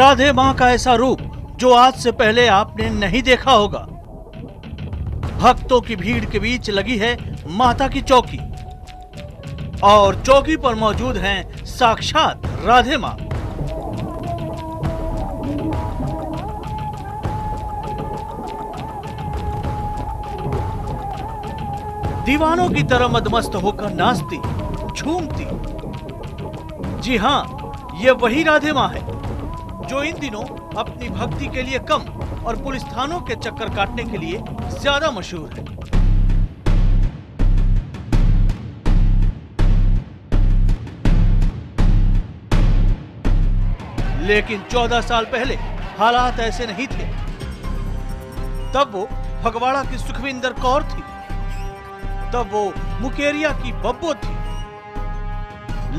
राधे मां का ऐसा रूप जो आज से पहले आपने नहीं देखा होगा। भक्तों की भीड़ के बीच लगी है माता की चौकी और चौकी पर मौजूद हैं साक्षात राधे मां। दीवानों की तरह मदमस्त होकर नाचती, झूमती। जी हां, ये वही राधे मां है जो इन दिनों अपनी भक्ति के लिए कम और पुलिस थानों के चक्कर काटने के लिए ज्यादा मशहूर है। लेकिन 14 साल पहले हालात ऐसे नहीं थे। तब वो फगवाड़ा की सुखविंदर कौर थी, तब वो मुकेरिया की बब्बो थी।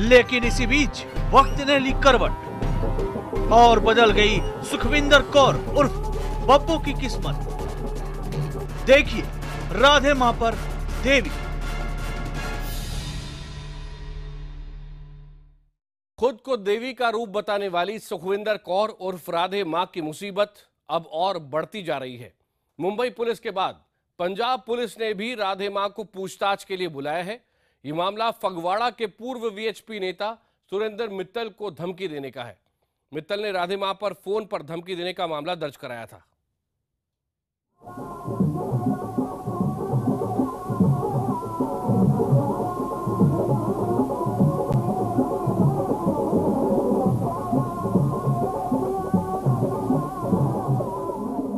लेकिन इसी बीच वक्त ने ली करवट और बदल गई सुखविंदर कौर उर्फ बब्बो की किस्मत। देखिए राधे मां पर देवी। खुद को देवी का रूप बताने वाली सुखविंदर कौर उर्फ राधे मां की मुसीबत अब और बढ़ती जा रही है। मुंबई पुलिस के बाद पंजाब पुलिस ने भी राधे मां को पूछताछ के लिए बुलाया है। ये मामला फगवाड़ा के पूर्व वीएचपी नेता सुरेंद्र मित्तल को धमकी देने का है। मित्तल ने राधे मां पर फोन पर धमकी देने का मामला दर्ज कराया था।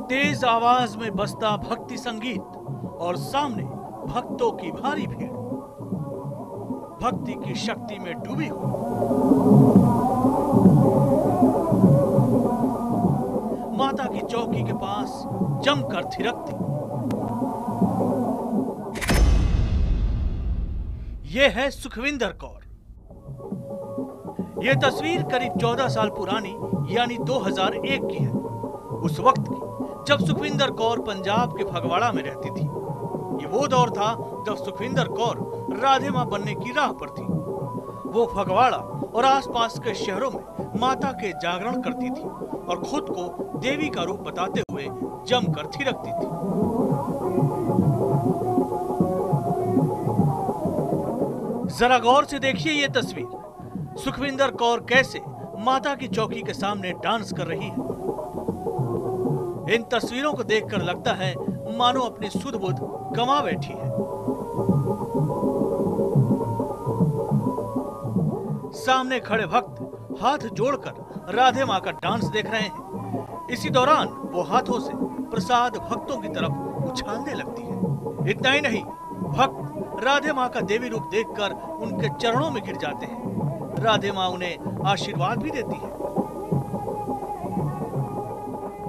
तेज आवाज में बजता भक्ति संगीत और सामने भक्तों की भारी भीड़, भक्ति की शक्ति में डूबी हुई। माता की चौकी के पास जमकर थिरकती। यह है सुखविंदर कौर। यह तस्वीर करीब 14 साल पुरानी यानी 2001 की है। उस वक्त की जब सुखविंदर कौर पंजाब के फगवाड़ा में रहती थी। ये वो दौर था जब सुखविंदर कौर राधे मां बनने की राह पर थी। वो फगवाड़ा और आसपास के शहरों में माता के जागरण करती थी और खुद को देवी का रूप बताते हुए जमकर थिरकती थी। जरा गौर से देखिए ये तस्वीर। सुखविंदर कौर कैसे माता की चौकी के सामने डांस कर रही है। इन तस्वीरों को देखकर लगता है मानो अपनी सुध बुध गंवा बैठी है। सामने खड़े भक्त हाथ जोड़कर राधे मां का डांस देख रहे हैं। इसी दौरान वो हाथों से प्रसाद भक्तों की तरफ उछालने लगती है। इतना ही नहीं, भक्त राधे मां का देवी रूप देखकर उनके चरणों में गिर जाते हैं। राधे मां उन्हें आशीर्वाद भी देती है।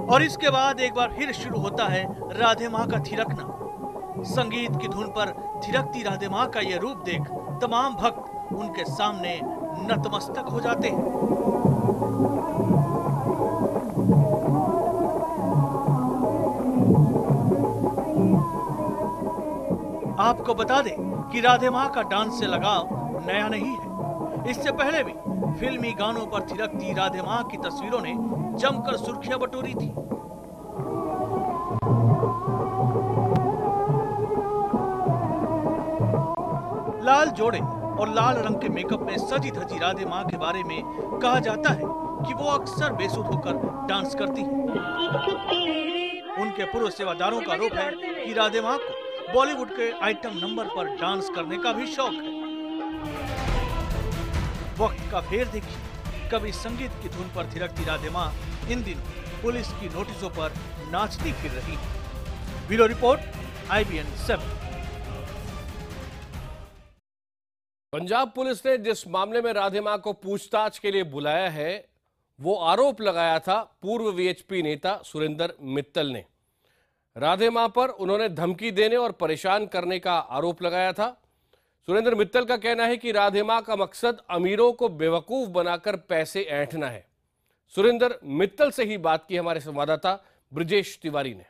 और इसके बाद एक बार फिर शुरू होता है राधे मां का थिरकना। संगीत की धुन पर थिरकती राधे मां का यह रूप देख तमाम भक्त उनके सामने नतमस्तक हो जाते हैं। आपको बता दें कि राधे मां का डांस से लगाव नया नहीं है। इससे पहले भी फिल्मी गानों पर थिरकती राधे मां की तस्वीरों ने जमकर सुर्खियां बटोरी थी। लाल जोड़े और लाल रंग के मेकअप में सजी धजी राधे मां के बारे में कहा जाता है कि वो अक्सर बेसुध होकर डांस करती हैं। उनके पूर्व सेवादारों का आरोप है कि राधे मां को बॉलीवुड के आइटम नंबर पर डांस करने का भी शौक है। वक्त का फेर देखिए, कभी संगीत की धुन पर थिरकती राधे मां इन दिनों पुलिस की नोटिसों पर नाचती फिर रही है। Bureau report, IBN 7। Punjab police ने जिस मामले में राधे मां को पूछताछ के लिए बुलाया है, वो आरोप लगाया था पूर्व वीएचपी नेता सुरेंद्र मित्तल ने। राधे मां पर उन्होंने धमकी देने और परेशान करने का आरोप लगाया था। सुरेंद्र मित्तल का कहना है कि राधे मां का मकसद अमीरों को बेवकूफ बनाकर पैसे ऐंठना है। सुरेंद्र मित्तल से ही बात की हमारे संवाददाता ब्रजेश तिवारी ने।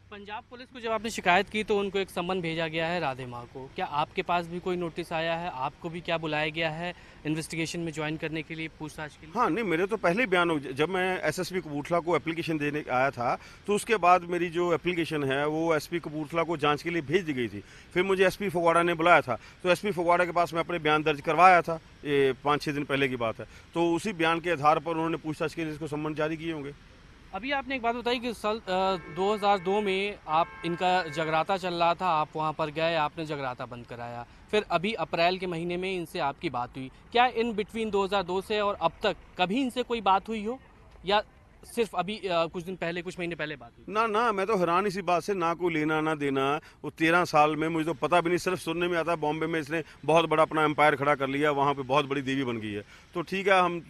पंजाब पुलिस को जब आपने शिकायत की तो उनको एक सम्मन भेजा गया है राधे माँ को। क्या आपके पास भी कोई नोटिस आया है? आपको भी क्या बुलाया गया है इन्वेस्टिगेशन में ज्वाइन करने के लिए, पूछताछ के लिए? हाँ, नहीं मेरे तो पहले ही बयान हो जब मैं एसएसपी कपूरथला को एप्लीकेशन देने आया था, तो उसके बाद मेरी जो एप्लीकेशन है वो एसपी कपूरथला को जांच के लिए भेज दी गई थी। फिर मुझे एसपी फगवाड़ा ने बुलाया था, तो एसपी फगवाड़ा के पास मैं अपने बयान दर्ज करवाया था। ये 5-6 दिन पहले की बात है। तो उसी बयान के आधार पर उन्होंने पूछताछ के लिए इसको सम्मन जारी किए होंगे। अभी आपने एक बात बताई कि साल 2002 में आप इनका जगराता चल रहा था, आप वहाँ पर गए, आपने जगराता बंद कराया। फिर अभी अप्रैल के महीने में इनसे आपकी बात हुई। क्या इन बिटवीन 2002 से और अब तक कभी इनसे कोई बात हुई हो, या सिर्फ अभी कुछ दिन पहले, कुछ महीने पहले बात हुई? ना ना, मैं तो हैरान इसी बात से, ना कोई लेना ना देना। वो 13 साल में मुझे तो पता भी नहीं, सिर्फ सुनने में आता है बॉम्बे में इसने बहुत बड़ा अपना एम्पायर खड़ा कर लिया, वहाँ पे बहुत बड़ी देवी बन गई है। तो ठीक है, हम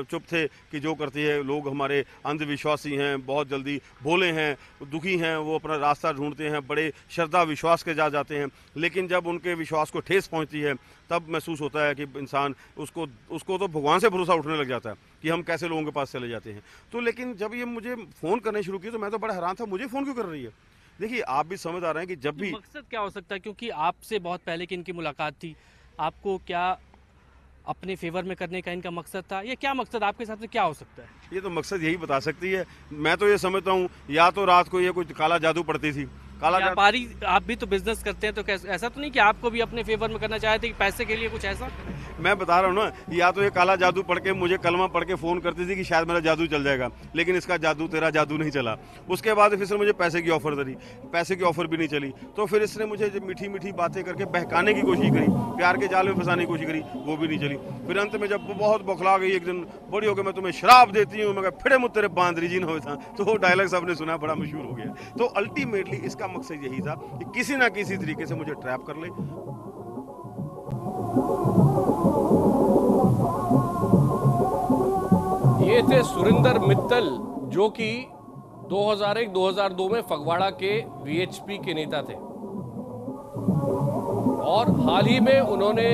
चुप थे कि जो करती है लोग हमारे अंधविश्वासी हैं, बहुत जल्दी भोले हैं, दुखी हैं, वो अपना रास्ता ढूंढते हैं, बड़े श्रद्धा विश्वास के जाते हैं। लेकिन जब उनके विश्वास को ठेस पहुँचती है तब महसूस होता है कि इंसान उसको तो भगवान से भरोसा उठने लग जाता है कि हम कैसे लोगों के पास चले जाते हैं। तो लेकिन जब ये मुझे फ़ोन करने शुरू किए तो मैं तो बड़ा हैरान था, मुझे फ़ोन क्यों कर रही है। देखिए, आप भी समझ आ रहे हैं कि जब भी मकसद क्या हो सकता है, क्योंकि आपसे बहुत पहले की इनकी मुलाकात थी, आपको क्या अपने फेवर में करने का इनका मकसद था, या क्या मकसद आपके हिसाब से क्या हो सकता है? ये तो मकसद यही बता सकती है। मैं तो ये समझता हूँ या तो रात को ये कुछ काला जादू पड़ती थी। काला जादू, व्यापारी, आप भी तो बिजनेस करते हैं, तो ऐसा तो नहीं कि आपको भी अपने फेवर में करना चाहते कि पैसे के लिए कुछ ऐसा? मैं बता रहा हूँ ना, या तो ये काला जादू पढ़ के मुझे कलमा पढ़ के फ़ोन करती थी कि शायद मेरा जादू चल जाएगा, लेकिन इसका जादू, तेरा जादू नहीं चला। उसके बाद फिर इसने मुझे पैसे की ऑफ़र करी, पैसे की ऑफ़र भी नहीं चली। तो फिर इसने मुझे जब मीठी मीठी बातें करके बहकाने की कोशिश करी, प्यार के जाल में फंसाने की कोशिश करी, वो भी नहीं चली। फिर अंत में जब वो बहुत बौखला गई, एक दिन बड़ी हो गई, मैं तुम्हें शराब देती हूँ, मैं फिर मुझ तेरे बांदरी जी न होता। तो वो डायलॉग सबने सुना, बड़ा मशहूर हो गया। तो अल्टीमेटली इसका मकसद यही था कि किसी ना किसी तरीके से मुझे ट्रैप कर ले। ये थे सुरिंदर मित्तल, जो कि 2001-2002 में फगवाड़ा के वीएचपी के नेता थे, और हाल ही में उन्होंने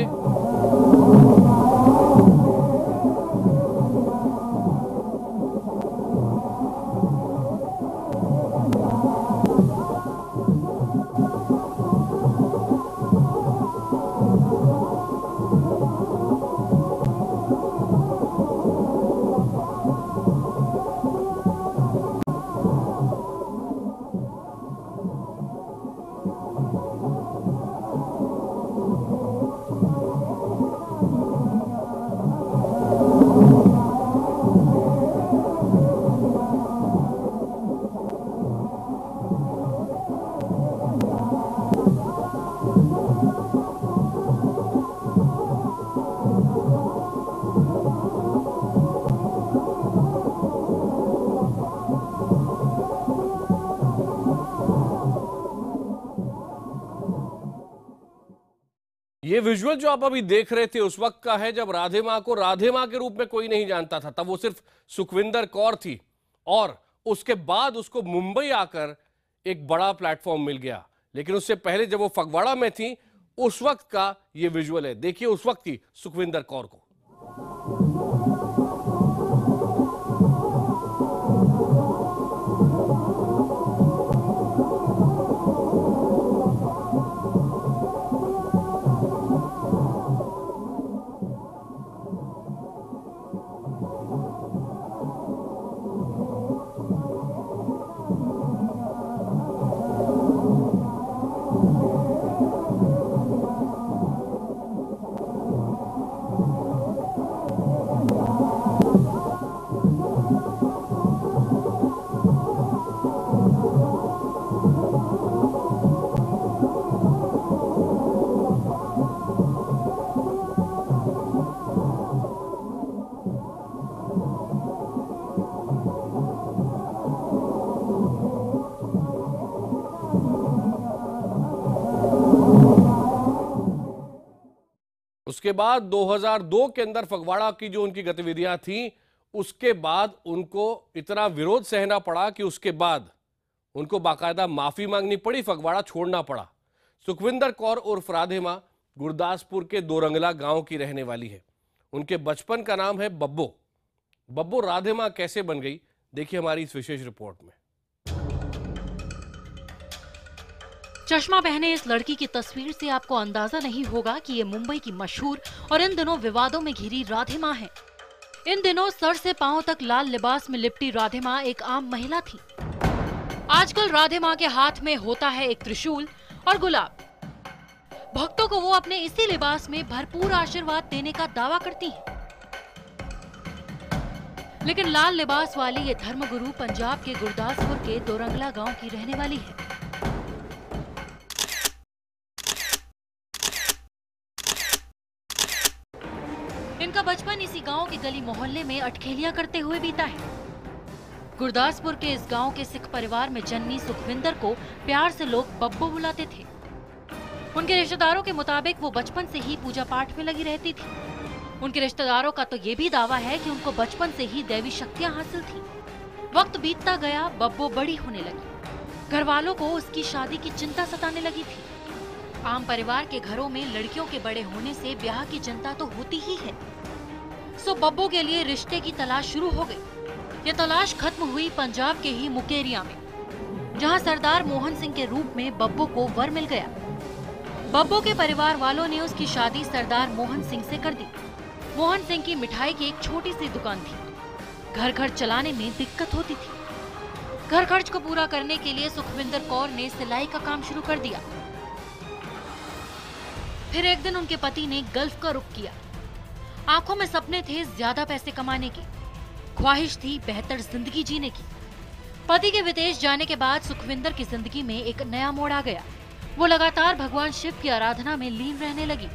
ये विजुअल जो आप अभी देख रहे थे उस वक्त का है जब राधे मां को राधे मां के रूप में कोई नहीं जानता था। तब वो सिर्फ सुखविंदर कौर थी, और उसके बाद उसको मुंबई आकर एक बड़ा प्लेटफॉर्म मिल गया। लेकिन उससे पहले जब वो फगवाड़ा में थी, उस वक्त का ये विजुअल है। देखिए उस वक्त की सुखविंदर कौर को। उसके बाद 2002 के अंदर फगवाड़ा की जो उनकी गतिविधियां थी, उसके बाद उनको इतना विरोध सहना पड़ा कि उसके बाद उनको बाकायदा माफी मांगनी पड़ी, फगवाड़ा छोड़ना पड़ा। सुखविंदर कौर उर्फ राधे मां गुरदासपुर के दोरंगला गांव की रहने वाली है। उनके बचपन का नाम है बब्बो। बब्बो राधे मां कैसे बन गई, देखिए हमारी इस विशेष रिपोर्ट में। चश्मा पहने इस लड़की की तस्वीर से आपको अंदाजा नहीं होगा कि ये मुंबई की मशहूर और इन दिनों विवादों में घिरी राधे माँ है। इन दिनों सर से पांव तक लाल लिबास में लिपटी राधे माँ एक आम महिला थी। आजकल राधे माँ के हाथ में होता है एक त्रिशूल और गुलाब। भक्तों को वो अपने इसी लिबास में भरपूर आशीर्वाद देने का दावा करती हैं। लेकिन लाल लिबास वाली ये धर्मगुरु पंजाब के गुरदासपुर के दोरंगला गांव की रहने वाली है। इनका बचपन इसी गांव के गली मोहल्ले में अटखेलियां करते हुए बीता है। गुरदासपुर के इस गांव के सिख परिवार में जन्मी सुखविंदर को प्यार से लोग बब्बो बुलाते थे। उनके रिश्तेदारों के मुताबिक वो बचपन से ही पूजा पाठ में लगी रहती थी। उनके रिश्तेदारों का तो ये भी दावा है कि उनको बचपन से ही दैवी शक्तियां हासिल थी। वक्त बीतता गया, बब्बो बड़ी होने लगी। घर वालों को उसकी शादी की चिंता सताने लगी थी। आम परिवार के घरों में लड़कियों के बड़े होने से ब्याह की चिंता तो होती ही है। सो बब्बो के लिए रिश्ते की तलाश शुरू हो गई। ये तलाश खत्म हुई पंजाब के ही मुकेरिया में, जहां सरदार मोहन सिंह के रूप में बब्बो को वर मिल गया। बब्बो के परिवार वालों ने उसकी शादी सरदार मोहन सिंह से कर दी। मोहन सिंह की मिठाई की एक छोटी सी दुकान थी। घर खर्च चलाने में दिक्कत होती थी। घर खर्च को पूरा करने के लिए सुखविंदर कौर ने सिलाई का काम शुरू कर दिया। फिर एक दिन उनके पति ने गल्फ का रुख किया। आंखों में सपने थे ज्यादा पैसे कमाने की, ख्वाहिश थी बेहतर जिंदगी जीने की। पति के विदेश जाने के बाद सुखविंदर की जिंदगी में एक नया मोड़ आ गया। वो लगातार भगवान शिव की आराधना में लीन रहने लगी।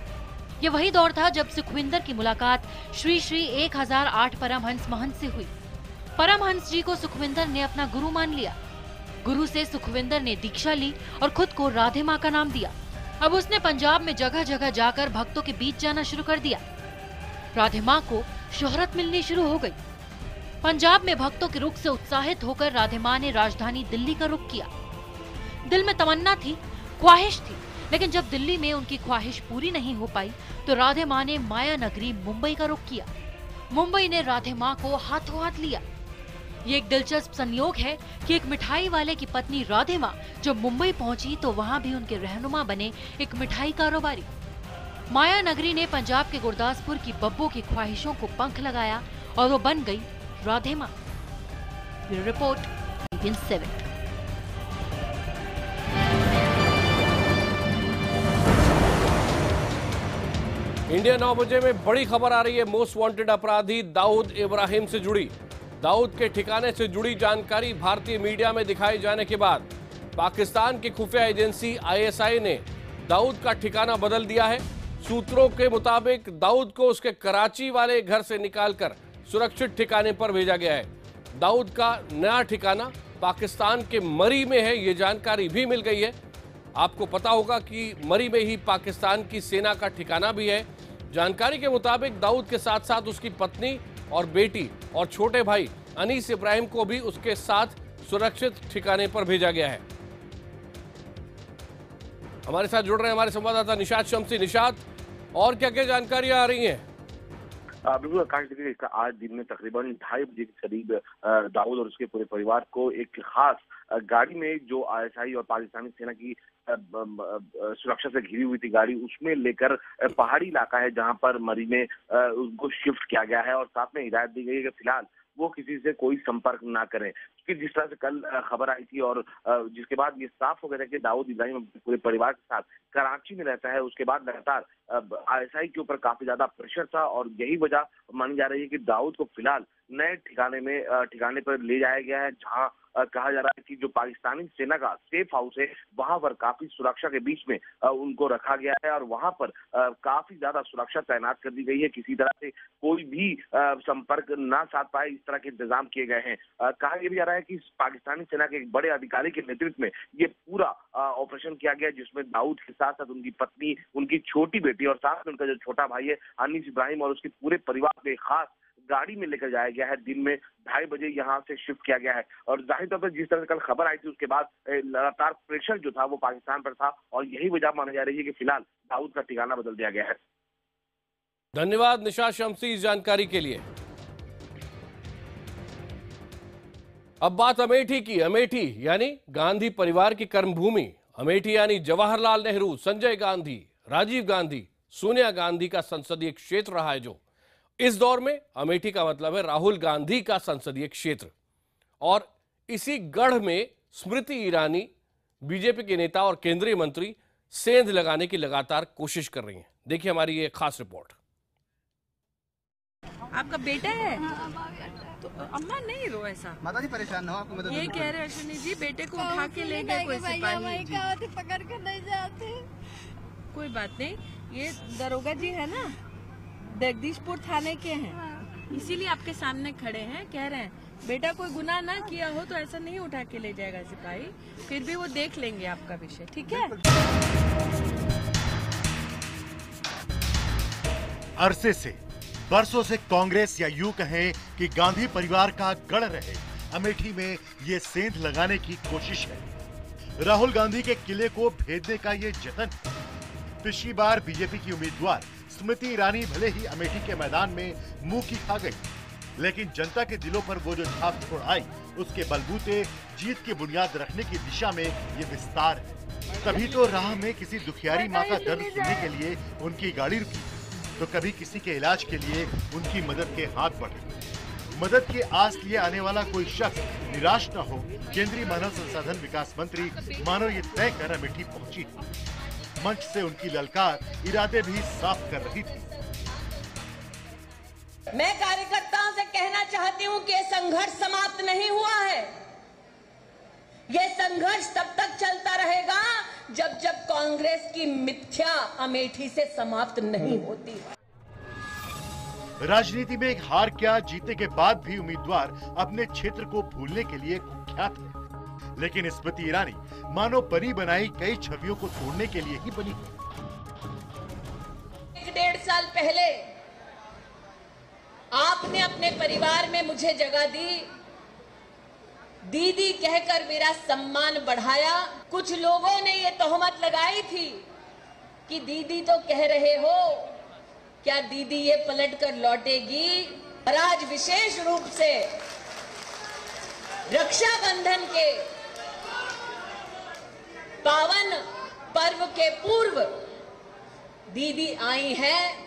ये वही दौर था जब सुखविंदर की मुलाकात श्री श्री 1008 परमहंस महंत से हुई। परमहंस जी को सुखविंदर ने अपना गुरु मान लिया। गुरु से सुखविंदर ने दीक्षा ली और खुद को राधे माँ का नाम दिया। अब उसने पंजाब में जगह जगह जाकर भक्तों के बीच जाना शुरू कर दिया। राधे माँ को शोहरत मिलनी शुरू हो गई। पंजाब में भक्तों के रुख से उत्साहित होकर राधे माँ ने राजधानी दिल्ली का रुख किया। दिल में तमन्ना थी, ख्वाहिश थी, लेकिन जब दिल्ली में उनकी ख्वाहिश पूरी नहीं हो पाई तो राधे माँ ने माया नगरी मुंबई का रुख किया। मुंबई ने राधे माँ को हाथों हाथ लिया। ये एक दिलचस्प संयोग है कि एक मिठाई वाले की पत्नी राधे माँ जब मुंबई पहुंची तो वहां भी उनके रहनुमा बने एक मिठाई कारोबारी। माया नगरी ने पंजाब के गुरदासपुर की बब्बो की ख्वाहिशों को पंख लगाया और वो बन गई राधे माँ। रिपोर्ट 7। इंडिया 9 बजे में बड़ी खबर आ रही है मोस्ट वांटेड अपराधी दाऊद इब्राहिम से जुड़ी। दाऊद के ठिकाने से जुड़ी जानकारी भारतीय मीडिया में दिखाए जाने के बाद पाकिस्तान की खुफिया एजेंसी ISI ने दाऊद का ठिकाना बदल दिया है। सूत्रों के मुताबिक दाऊद को उसके कराची वाले घर से निकालकर सुरक्षित ठिकाने पर भेजा गया है। दाऊद का नया ठिकाना पाकिस्तान के मरी में है, ये जानकारी भी मिल गई है। आपको पता होगा कि मरी में ही पाकिस्तान की सेना का ठिकाना भी है। जानकारी के मुताबिक दाऊद के साथ साथ उसकी पत्नी और बेटी और छोटे भाई अनीस इब्राहिम को भी उसके साथ सुरक्षित ठिकाने पर भेजा गया है। हमारे साथ जुड़ रहे हैं हमारे संवाददाता निशात शम्सी। निशात, और क्या क्या जानकारियां आ रही हैं? बिल्कुल आकाश, देखिए इसका आज दिन में तकरीबन 2:30 बजे के करीब दाऊद और उसके पूरे परिवार को एक खास गाड़ी में जो ISI और पाकिस्तानी सेना की सुरक्षा से घिरी हुई थी गाड़ी, उसमें लेकर पहाड़ी इलाका है जहां पर मरी में उनको शिफ्ट किया गया है और साथ में हिदायत दी गई है कि फिलहाल वो किसी से कोई संपर्क ना करें। क्योंकि जिस तरह से कल खबर आई थी और जिसके बाद ये साफ हो गया था कि दाऊद इब्राहिम पूरे परिवार के साथ कराची में रहता है, उसके बाद लगातार ISI के ऊपर काफी ज्यादा प्रेशर था और यही वजह मानी जा रही है कि दाऊद को फिलहाल नए ठिकाने पर ले जाया गया है, जहां कहा जा रहा है कि जो पाकिस्तानी सेना का सेफ हाउस है वहां पर काफी सुरक्षा के बीच में उनको रखा गया है और वहां पर काफी ज्यादा सुरक्षा तैनात कर दी गई है। किसी तरह से कोई भी संपर्क ना साध पाए, इस तरह के इंतजाम किए गए हैं। कहा यह भी जा रहा है कि पाकिस्तानी सेना के एक बड़े अधिकारी के नेतृत्व में ये पूरा ऑपरेशन किया गया, जिसमें दाऊद के साथ साथ उनकी पत्नी, उनकी छोटी बेटी और साथ में उनका जो छोटा भाई है अनीस इब्राहिम और उसके पूरे परिवार को खास गाड़ी में लेकर जाया गया है। दिन में 2:30 बजे यहाँ से शिफ्ट किया गया है और जाहिर तौर पर जिस तरह से कल खबर आई थी उसके बाद लगातार प्रेशर जो था वो पाकिस्तान पर था और यही वजह मानी जा रही है कि फिलहाल दाऊद का ठिकाना बदल दिया गया है। धन्यवाद निशात शम्सी इस जानकारी के लिए। अब बात अमेठी की। अमेठी यानी गांधी परिवार की कर्मभूमि। अमेठी यानी जवाहरलाल नेहरू, संजय गांधी, राजीव गांधी, सोनिया गांधी का संसदीय क्षेत्र रहा है। जो इस दौर में अमेठी का मतलब है राहुल गांधी का संसदीय क्षेत्र। और इसी गढ़ में स्मृति ईरानी, बीजेपी के नेता और केंद्रीय मंत्री, सेंध लगाने की लगातार कोशिश कर रही हैं। देखिए हमारी ये खास रिपोर्ट। आपका बेटा है तो अम्मा नहीं रो, ऐसा माता जी परेशान ना हो, आपको मदद ये कह रहे अश्विनी जी बेटे को उठा के ले गए कोई सिपाही जी। पकड़ के नहीं जाते। कोई बात नहीं, ये दरोगा जी है ना, जगदीशपुर थाने के हैं, इसीलिए आपके सामने खड़े हैं। कह रहे हैं बेटा कोई गुनाह ना किया हो तो ऐसा नहीं उठा के ले जाएगा सिपाही, फिर भी वो देख लेंगे आपका विषय, ठीक है। अरसे से, बरसों से कांग्रेस या यूं कहें कि गांधी परिवार का गढ़ रहे अमेठी में ये सेंध लगाने की कोशिश है। राहुल गांधी के किले को भेदने का ये जतन। पिछली बार बीजेपी की उम्मीदवार स्मृति ईरानी भले ही अमेठी के मैदान में मुंह की खा गई, लेकिन जनता के दिलों पर वो जो छाप छोड़ आई, उसके बलबूते जीत की बुनियाद रखने की दिशा में ये विस्तार है। तभी तो राह में किसी दुखियारी माँ का दर्द सुनने के लिए उनकी गाड़ी रुकी, तो कभी किसी के इलाज के लिए उनकी मदद के हाथ बढ़े। मदद की आस लिए आने वाला कोई शख्स निराश न हो, केंद्रीय मानव संसाधन विकास मंत्री मानो ये तय कर अमेठी पहुंची। मंच से उनकी ललकार इरादे भी साफ कर रही थी। मैं कार्यकर्ताओं से कहना चाहती हूं कि ये संघर्ष समाप्त नहीं हुआ है। ये संघर्ष तब तक चलता रहेगा जब जब कांग्रेस की मिथ्या अमेठी से समाप्त नहीं होती। राजनीति में एक हार क्या, जीतने के बाद भी उम्मीदवार अपने क्षेत्र को भूलने के लिए कुख्यात है। लेकिन स्मृति ईरानी मानो बनी बनाई कई छवियों को तोड़ने के लिए ही बनी। 1.5 साल पहले आपने अपने परिवार में मुझे जगह दी, दीदी कहकर मेरा सम्मान बढ़ाया। कुछ लोगों ने ये तोहमत लगाई थी कि दीदी तो कह रहे हो, क्या दीदी ये पलट कर लौटेगी? और आज विशेष रूप से रक्षाबंधन के पावन पर्व के पूर्व दीदी आई है।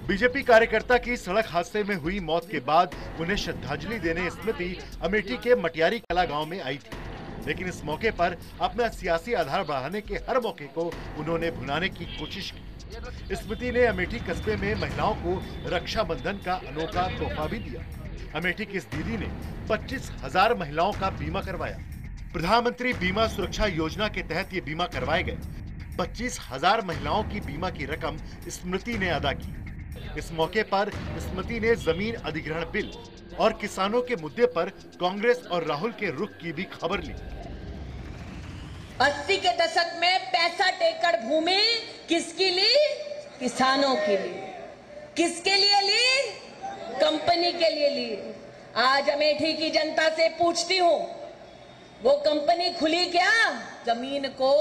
बीजेपी कार्यकर्ता की सड़क हादसे में हुई मौत के बाद उन्हें श्रद्धांजलि देने स्मृति अमेठी के मटियारी कला गांव में आई थी, लेकिन इस मौके पर अपना सियासी आधार बढ़ाने के हर मौके को उन्होंने भुनाने की कोशिश की। स्मृति ने अमेठी कस्बे में महिलाओं को रक्षाबंधन का अनोखा तोहफा भी दिया। अमेठी की इस दीदी ने 25,000 महिलाओं का बीमा करवाया। प्रधानमंत्री बीमा सुरक्षा योजना के तहत ये बीमा करवाए गए 25,000 महिलाओं की बीमा की रकम स्मृति ने अदा की। इस मौके पर स्मृति ने जमीन अधिग्रहण बिल और किसानों के मुद्दे पर कांग्रेस और राहुल के रुख की भी खबर ली। 80 के दशक में 65 एकड़ भूमि किसकी ली? किसानों के लिए। किसके लिए ली? कंपनी के लिए ली। आज अमेठी की जनता से पूछती हूँ, वो कंपनी खुली क्या? जमीन को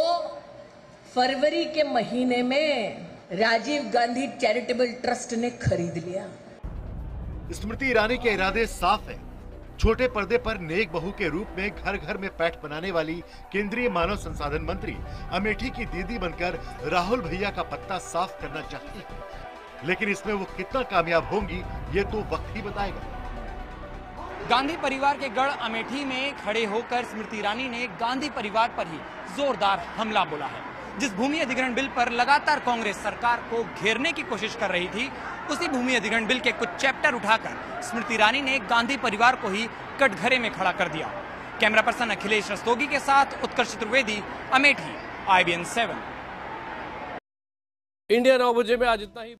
फरवरी के महीने में राजीव गांधी चैरिटेबल ट्रस्ट ने खरीद लिया। स्मृति ईरानी के इरादे साफ है। छोटे पर्दे पर नेक बहू के रूप में घर घर में पैठ बनाने वाली केंद्रीय मानव संसाधन मंत्री अमेठी की दीदी बनकर राहुल भैया का पत्ता साफ करना चाहती है, लेकिन इसमें वो कितना कामयाब होंगी ये तो वक्त ही बताएगा। गांधी परिवार के गढ़ अमेठी में खड़े होकर स्मृति ईरानी ने गांधी परिवार पर ही जोरदार हमला बोला है। जिस भूमि अधिग्रहण बिल पर लगातार कांग्रेस सरकार को घेरने की कोशिश कर रही थी, उसी भूमि अधिग्रहण बिल के कुछ चैप्टर उठाकर स्मृति ईरानी ने गांधी परिवार को ही कटघरे में खड़ा कर दिया। कैमरा पर्सन अखिलेश रस्तोगी के साथ उत्कर्ष चतुर्वेदी, अमेठी, IBN 7। इंडिया 9 बजे में आज इतना ही।